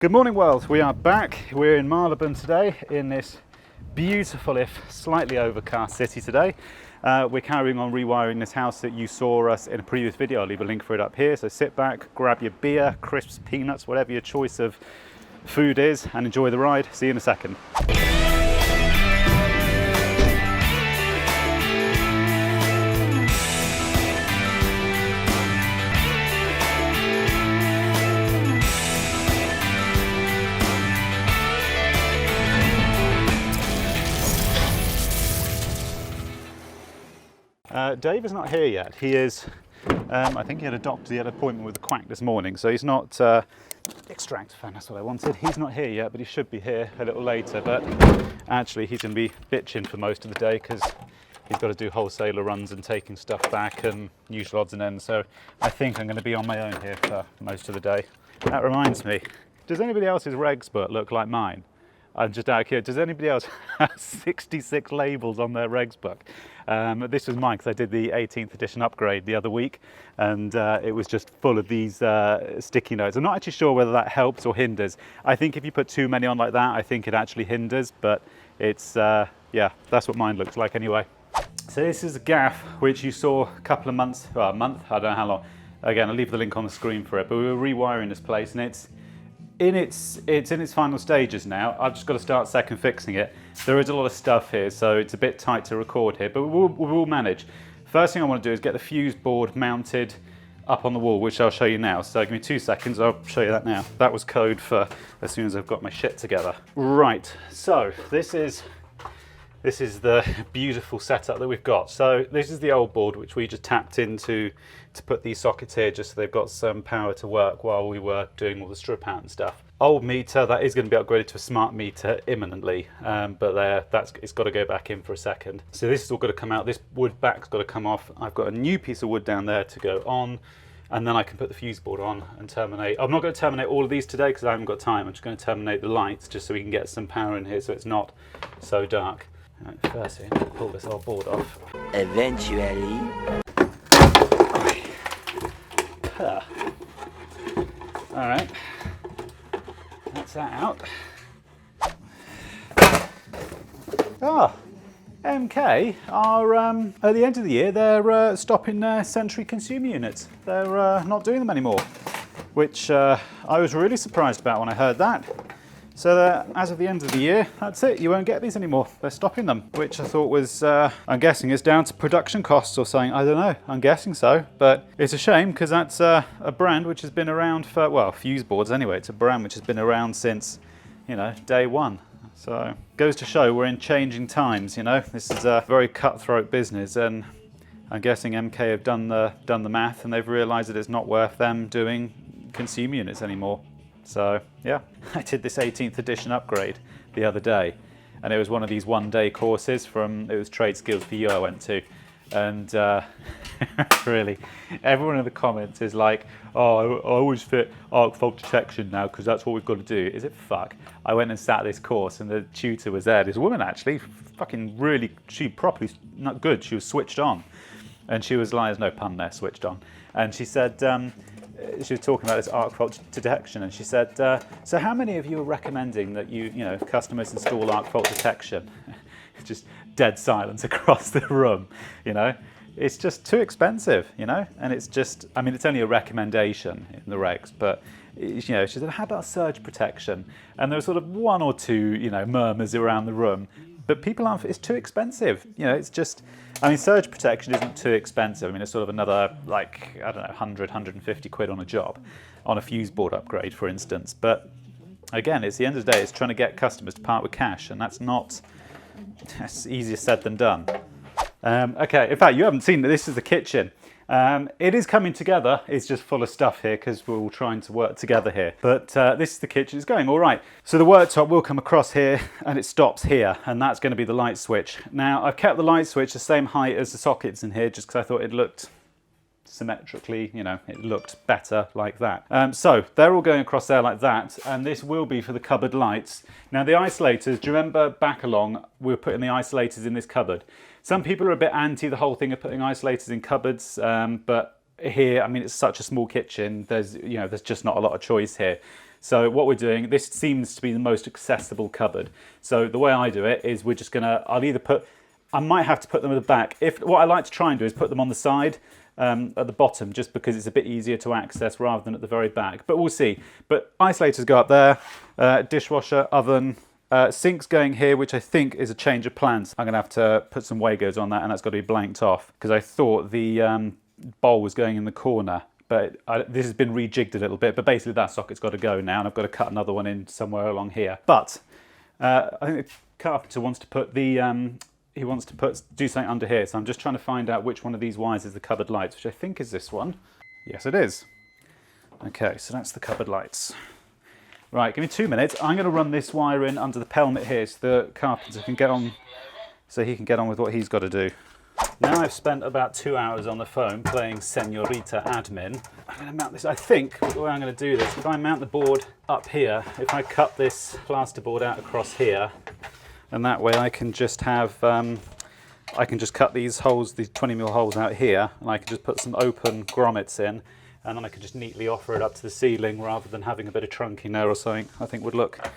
Good morning world, we are back. We're in Marylebone today in this beautiful if slightly overcast city today. We're carrying on rewiring this house that you saw us in a previous video. I'll leave a link for it up here, so sit back, grab your beer, crisps, peanuts, whatever your choice of food is, and enjoy the ride. See you in a second. Dave is not here yet. He is, I think he had an appointment with the quack this morning, so he's not, extractor fan, that's what I wanted. He's not here yet, but he should be here a little later, but actually he's going to be bitching for most of the day because he's got to do wholesaler runs and taking stuff back and usual odds and ends, so I think I'm going to be on my own here for most of the day. That reminds me, does anybody else's regs book look like mine? I'm just out here. Does anybody else have 66 labels on their regs book? This was mine because I did the 18th edition upgrade the other week, and it was just full of these sticky notes. I'm not actually sure whether that helps or hinders. I think if you put too many on like that, I think it actually hinders, but it's, yeah, that's what mine looks like anyway. So this is a gaff which you saw a couple of months, well, a month, I don't know how long. Again, I'll leave the link on the screen for it, but we were rewiring this place and it's in its final stages now. I've just got to start second fixing it. There is a lot of stuff here, so it's a bit tight to record here, but we'll manage. First thing I want to do is get the fuse board mounted up on the wall, which I'll show you now. So give me 2 seconds, I'll show you that now. That was code for as soon as I've got my shit together. Right, so this is the beautiful setup that we've got. So this is the old board which we just tapped into to put these sockets here just so they've got some power to work while we were doing all the strip out and stuff. Old meter, that is going to be upgraded to a smart meter imminently, but it's got to go back in for a second. So this is all got to come out, this wood back's got to come off. I've got a new piece of wood down there to go on, and then I can put the fuse board on and terminate. I'm not going to terminate all of these today because I haven't got time. I'm just going to terminate the lights just so we can get some power in here so it's not so dark. Right, first thing, pull this old board off. Eventually. Alright, that's that out. MK are, at the end of the year, they're stopping their Century consumer units. They're not doing them anymore, which I was really surprised about when I heard that. So as of the end of the year, that's it, you won't get these anymore. They're stopping them, which I thought was, I'm guessing is down to production costs or something. I don't know, I'm guessing so. But it's a shame because that's a brand which has been around for, well, fuse boards anyway. It's a brand which has been around since, you know, day one. So goes to show we're in changing times, you know. This is a very cutthroat business, and I'm guessing MK have done the math and they've realised that it's not worth them doing consumer units anymore. So yeah, I did this 18th edition upgrade the other day, and it was one of these one-day courses it was Trade Skills for You I went to, and really, everyone in the comments is like, oh, I always fit arc fault detection now because that's what we've got to do. Is it fuck? I went and sat this course and the tutor was there, this woman actually, fucking really, she properly, not good, she was switched on. And she was like, there's no pun there, switched on. And she said, she was talking about this arc fault detection, and she said, so how many of you are recommending that you know, customers install arc fault detection? Just dead silence across the room, you know? It's just too expensive, you know? And it's just, I mean, it's only a recommendation in the regs, but, you know, she said, how about surge protection? And there was sort of one or two, you know, murmurs around the room, but people aren't, it's too expensive, you know, it's just, I mean, surge protection isn't too expensive. I mean, it's sort of another, like, I don't know, 100, 150 quid on a job, on a fuse board upgrade, for instance. But again, it's the end of the day, it's trying to get customers to part with cash, and that's easier said than done. Okay, in fact, you haven't seen that this is the kitchen. It is coming together, it's just full of stuff here because we're all trying to work together here. But this is the kitchen, it's going all right. So the worktop will come across here and it stops here, and that's going to be the light switch. Now, I've kept the light switch the same height as the sockets in here just because I thought it looked symmetrically, you know, it looked better like that. So they're all going across there like that, and this will be for the cupboard lights. Now the isolators, do you remember back along, we were putting the isolators in this cupboard? Some people are a bit anti the whole thing of putting isolators in cupboards, but here, I mean, it's such a small kitchen, there's just not a lot of choice here. So what we're doing, this seems to be the most accessible cupboard. So the way I do it is we're just gonna, I might have to put them at the back. What I like to try and do is put them on the side, at the bottom, just because it's a bit easier to access rather than at the very back. But we'll see. But isolators go up there, dishwasher, oven, sink's going here, which I think is a change of plans. I'm going to have to put some Wagos on that, and that's got to be blanked off, because I thought the bowl was going in the corner. But this has been rejigged a little bit, but basically that socket's got to go now, and I've got to cut another one in somewhere along here. But I think the carpenter wants to put the, do something under here, so I'm just trying to find out which one of these wires is the cupboard lights, which I think is this one. Yes, it is. Okay, so that's the cupboard lights. Right, give me 2 minutes. I'm going to run this wire in under the pelmet here so the carpenter can get on, so he can get on with what he's got to do. Now I've spent about 2 hours on the phone playing Senorita Admin. I'm going to mount this. I think the way I'm going to do this, if I mount the board up here, if I cut this plasterboard out across here, and that way I can just have, I can just cut these holes, these 20mm holes out here, and I can just put some open grommets in, and then I can just neatly offer it up to the ceiling rather than having a bit of trunking there or something. I think would look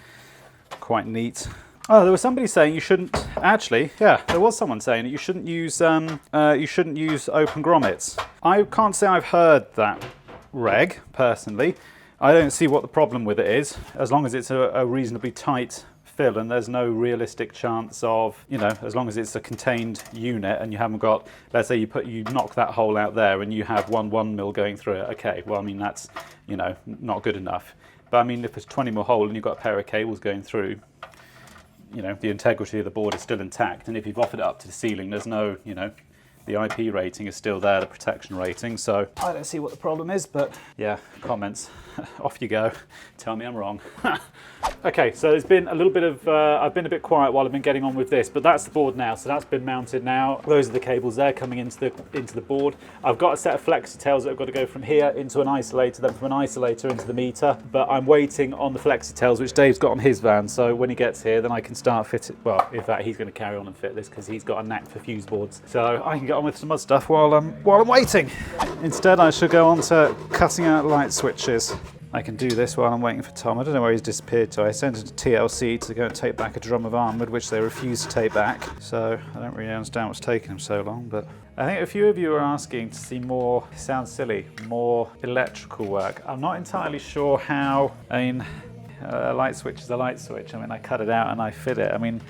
quite neat. Oh, there was somebody saying you shouldn't, actually, yeah, there was someone saying that you shouldn't use open grommets. I can't say I've heard that reg, personally. I don't see what the problem with it is, as long as it's a reasonably tight fill and there's no realistic chance of, you know, as long as it's a contained unit and you haven't got, let's say you knock that hole out there and you have 1mm going through it. Okay, well, I mean, that's, you know, not good enough. But I mean, if it's 20mm hole and you've got a pair of cables going through, you know, the integrity of the board is still intact. And if you've offered it up to the ceiling, there's no, you know, the IP rating is still there, the protection rating. So I don't see what the problem is, but yeah, comments. Off you go. Tell me I'm wrong. Okay, so there's been a little bit of, I've been a bit quiet while I've been getting on with this, but that's the board now. So that's been mounted now. Those are the cables there coming into the board. I've got a set of flexi tails that have got to go from here into an isolator, then from an isolator into the meter. But I'm waiting on the flexi tails, which Dave's got on his van. So when he gets here, then I can start fitting. Well, in fact, he's going to carry on and fit this because he's got a knack for fuse boards. So I can get on with some other stuff while I'm waiting. Instead, I should go on to cutting out light switches. I can do this while I'm waiting for Tom. I don't know where he's disappeared to. I sent it to TLC to go and take back a drum of armoured, which they refused to take back. So I don't really understand what's taking them so long, but I think a few of you are asking to see more, it sounds silly, more electrical work. I'm not entirely sure how, I mean, a light switch is a light switch. I mean, I cut it out and I fit it. I mean,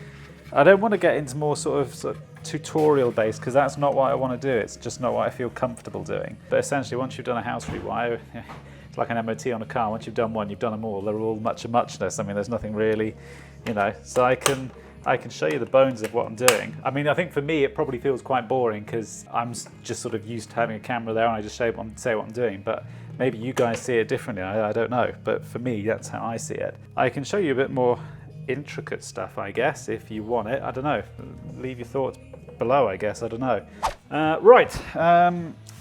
I don't want to get into more sort of tutorial based, because that's not what I want to do. It's just not what I feel comfortable doing. But essentially, once you've done a house rewire, it's like an MOT on a car. Once you've done one, you've done them all. They're all much of muchness. I mean, there's nothing really, you know. So I can show you the bones of what I'm doing. I mean, I think for me, it probably feels quite boring because I'm just sort of used to having a camera there and I just say what I'm doing. But maybe you guys see it differently. I don't know. But for me, that's how I see it. I can show you a bit more intricate stuff, I guess, if you want it. I don't know. Leave your thoughts below, I guess. I don't know.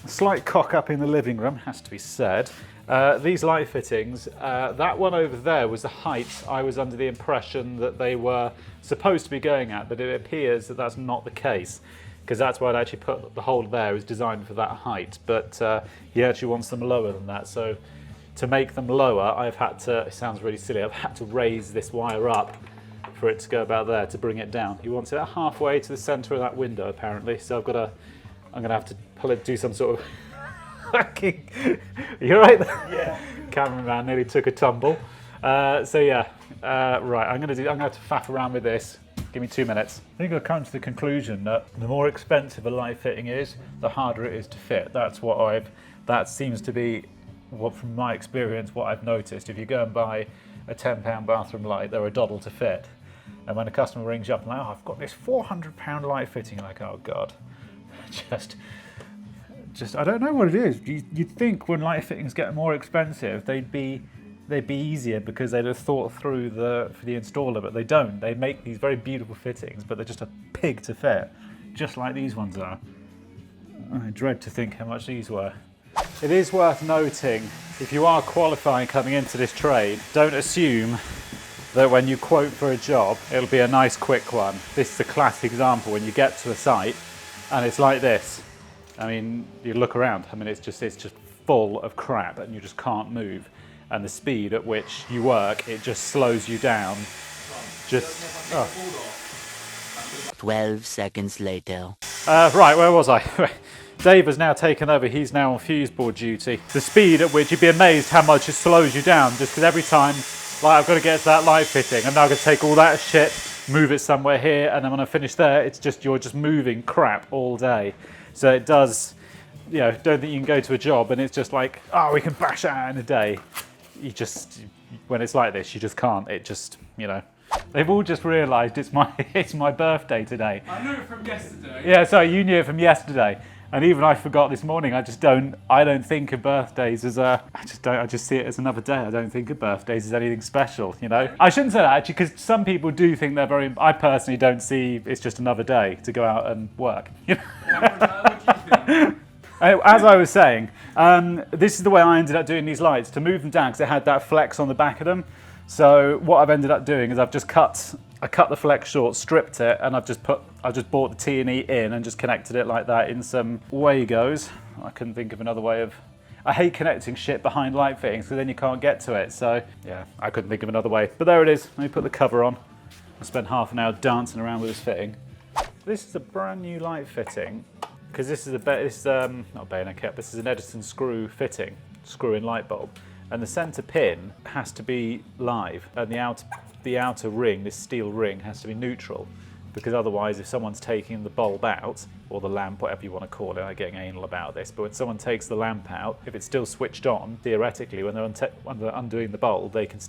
Slight cock up in the living room, has to be said. These light fittings, that one over there was the height I was under the impression that they were supposed to be going at, but it appears that that's not the case, because that's why I'd actually put the hole there is designed for that height, but he actually wants them lower than that. So to make them lower, I've had to, it sounds really silly, I've had to raise this wire up for it to go about there to bring it down. He wants it halfway to the center of that window apparently, so I'm gonna have to pull it, do some sort of you're right there. Yeah. Cameraman nearly took a tumble. So yeah, right. I'm gonna have to faff around with this. Give me 2 minutes. I think I've come to the conclusion that the more expensive a light fitting is, the harder it is to fit. That seems to be what, from my experience, what I've noticed. If you go and buy a £10 bathroom light, they're a doddle to fit. And when a customer rings you up and like, oh, I've got this £400 light fitting, you're like, oh God, just I don't know what it is. You'd think when light fittings get more expensive, they'd be easier because they'd have thought through for the installer, but they don't. They make these very beautiful fittings, but they're just a pig to fit, just like these ones are. I dread to think how much these were. It is worth noting, if you are qualifying coming into this trade, don't assume that when you quote for a job, it'll be a nice quick one. This is a classic example when you get to a site and it's like this. I mean, you look around, I mean, it's just full of crap and you just can't move. and the speed at which you work, it just slows you down. Just, oh. 12 seconds later. Right, where was I? Dave has now taken over. He's now on fuse board duty. The speed at which, you'd be amazed how much it slows you down, just because every time, like, I've got to get to that light fitting, I'm now going to take all that shit, move it somewhere here, and then when I finish there, it's just, you're just moving crap all day. So it does, you know, don't think you can go to a job and it's just like, oh, we can bash it out in a day. You just, when it's like this, you just can't. It just, you know. They've all just realised it's my birthday today. I knew it from yesterday. Yeah, sorry, you knew it from yesterday. And even I forgot this morning. I don't think of birthdays as I just see it as another day. I don't think of birthdays as anything special, you know? I shouldn't say that actually, because some people do think they're very, I personally don't see it's just another day to go out and work. You know? What do you think? As I was saying, this is the way I ended up doing these lights, to move them down because they had that flex on the back of them. So what I've ended up doing is I've just cut the flex short, stripped it, and I've just bought the T&E in and just connected it like that in some Wagos. I couldn't think of another way of. I hate connecting shit behind light fittings because then you can't get to it. So yeah, I couldn't think of another way. But there it is. Let me put the cover on. I spent half an hour dancing around with this fitting. This is a brand new light fitting because this is not a bayonet cap. This is an Edison screw fitting, screw-in light bulb. And the center pin has to be live, and the outer ring, this steel ring, has to be neutral, because otherwise if someone's taking the bulb out, or the lamp, whatever you want to call it, I'm getting anal about this, but when someone takes the lamp out, if it's still switched on, theoretically when they're undoing the bulb, they can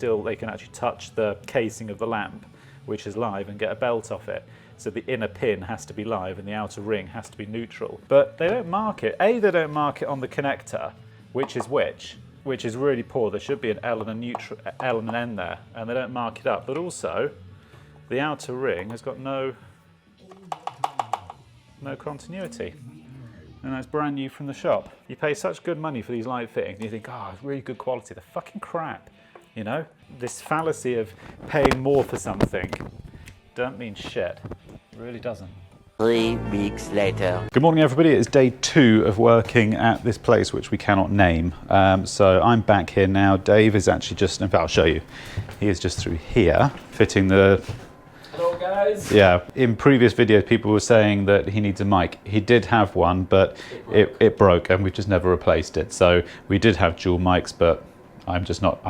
actually touch the casing of the lamp, which is live, and get a belt off it. So the inner pin has to be live and the outer ring has to be neutral. But they don't mark it. They don't mark it on the connector, which is really poor. There should be an L and an N there, and they don't mark it up. But also, the outer ring has got no continuity, and that's brand new from the shop. You pay such good money for these light fittings, and you think, oh, it's really good quality. They're fucking crap, you know? This fallacy of paying more for something don't mean shit. It really doesn't. 3 weeks later. Good morning, everybody. It's day 2 of working at this place, which we cannot name. So I'm back here now. Dave is actually just, in fact, I'll show you. He is just through here, fitting the... Hello, guys. Yeah, in previous videos, people were saying that he needs a mic. He did have one, but it broke, and we've just never replaced it. So we did have dual mics, but I'm just not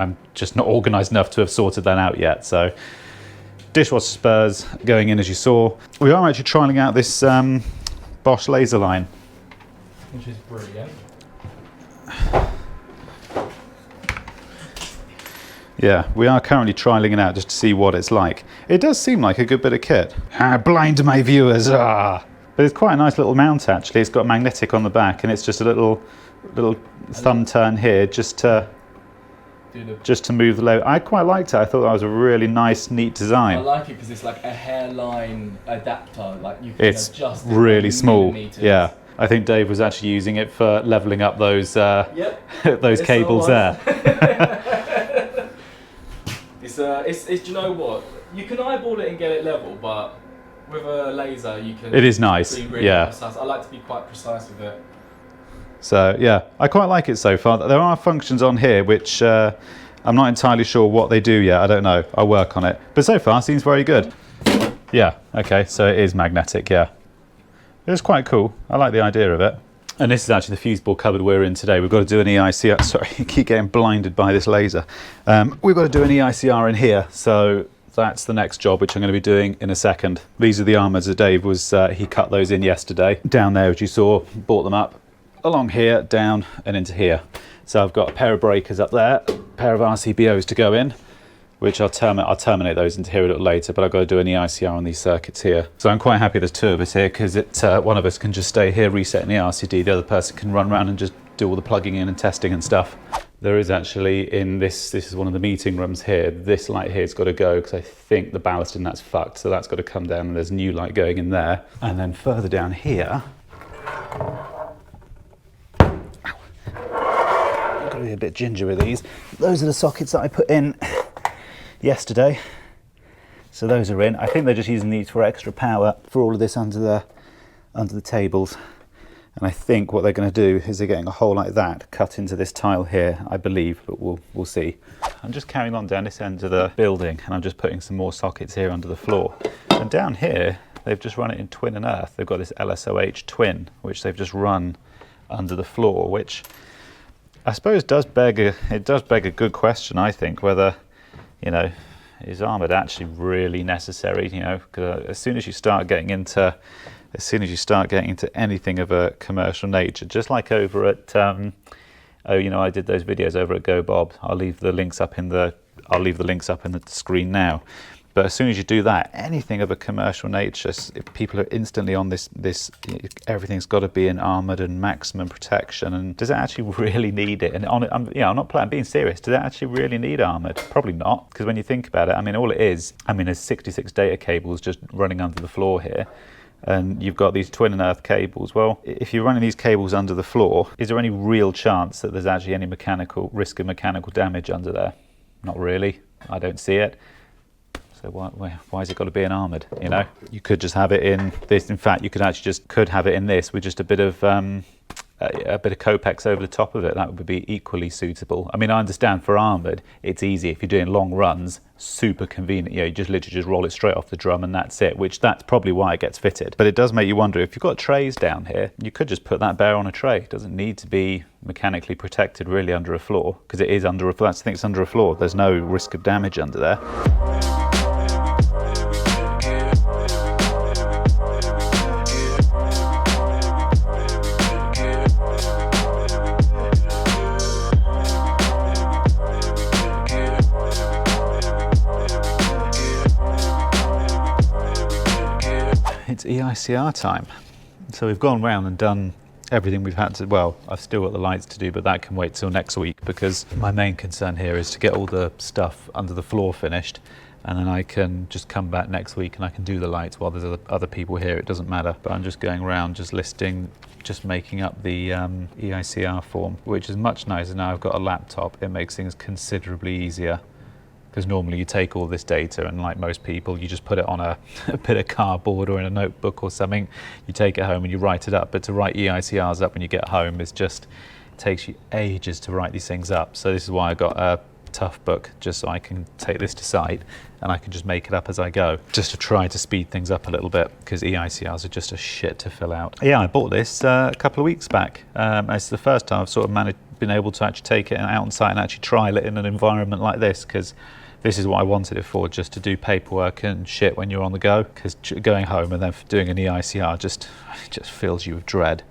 organised enough to have sorted that out yet. So dishwasher spurs going in, as you saw. We are actually trialling out this Bosch laser line, Which is brilliant. Yeah, we are currently trialling it out just to see what it's like. It does seem like a good bit of kit. Blind my viewers, But it's quite a nice little mount actually. It's got a magnetic on the back, and it's just a little thumb turn here just to move the load. I quite liked it. I thought that was a really nice, neat design. I like it because it's like a hairline adapter. Like you can it's adjust really small. millimeters. Yeah, I think Dave was actually using it for leveling up those those cables there. It's do you know what? You can eyeball it and get it level, but with a laser you can. It is nice. Be really yeah. precise. I like to be quite precise with it. So yeah, I quite like it so far. There are functions on here which I'm not entirely sure what they do yet. I don't know. I'll work on it. But so far, seems very good. Yeah. Okay. So it is magnetic. Yeah. It's quite cool. I like the idea of it. And this is actually the fuse board cupboard we're in today. We've got to do an EICR. Sorry, I keep getting blinded by this laser. We've got to do an EICR in here. So that's the next job, which I'm going to be doing in a second. These are the armors that Dave was, he cut those in yesterday. Down there, as you saw, brought them up along here, down and into here. So I've got a pair of breakers up there, a pair of RCBOs to go in, which I'll terminate those into here a little later, but I've got to do an EICR on these circuits here. So I'm quite happy there's 2 of us here, because one of us can just stay here resetting the RCD, the other person can run around and just do all the plugging in and testing and stuff. There is actually in this is one of the meeting rooms here, this light here's got to go because I think the ballast in that's fucked, so that's got to come down, and there's new light going in there. And then further down here, I've got to be a bit ginger with these. Those are the sockets that I put in yesterday. So those are in. I think they're just using these for extra power for all of this under the tables. And I think what they're going to do is they're getting a hole like that cut into this tile here, I believe, but we'll see. I'm just carrying on down this end of the building, and I'm just putting some more sockets here under the floor. And down here, they've just run it in twin and earth. They've got this LSOH twin, which they've just run under the floor, which I suppose does beg a good question, I think, whether, you know, is armoured actually really necessary? You know, because as soon as you start getting into anything of a commercial nature, just like over at, you know, I did those videos over at Go Bob. I'll leave the links up in the screen now. But as soon as you do that, anything of a commercial nature, people are instantly on this everything's got to be in armoured and maximum protection. And does it actually really need it? And I'm being serious. Does it actually really need armoured? Probably not, because when you think about it, I mean, all it is, I mean, there's 66 data cables just running under the floor here. And you've got these twin and earth cables. Well, if you're running these cables under the floor, is there any real chance that there's actually any risk of mechanical damage under there? Not really. I don't see it. So why has it got to be an armoured? You know, you could just have it in this. In fact, you could actually could have it in this with just a bit of Copex over the top of it. That would be equally suitable. I mean, I understand for armoured, it's easy if you're doing long runs, super convenient. You know, you just literally just roll it straight off the drum and that's it. That's probably why it gets fitted. But it does make you wonder, if you've got trays down here, you could just put that bare on a tray. It doesn't need to be mechanically protected really under a floor, because it is under a floor. I think it's under a floor. There's no risk of damage under there. It's EICR time. So we've gone round and done everything we've had to. Well, I've still got the lights to do, but that can wait till next week, because my main concern here is to get all the stuff under the floor finished, and then I can just come back next week and I can do the lights while there's other people here. It doesn't matter. But I'm just going around just making up the EICR form, which is much nicer now I've got a laptop. It makes things considerably easier, because normally you take all this data and, like most people, you just put it on a bit of cardboard or in a notebook or something. You take it home and you write it up. But to write EICRs up when you get home it takes you ages to write these things up. So this is why I got a tough book, just so I can take this to site and I can just make it up as I go, just to try to speed things up a little bit, because EICRs are just a shit to fill out. Yeah, I bought this a couple of weeks back. It's the first time I've sort of been able to actually take it out on site and actually trial it in an environment like this, because this is what I wanted it for, just to do paperwork and shit when you're on the go, because going home and then doing an EICR just fills you with dread.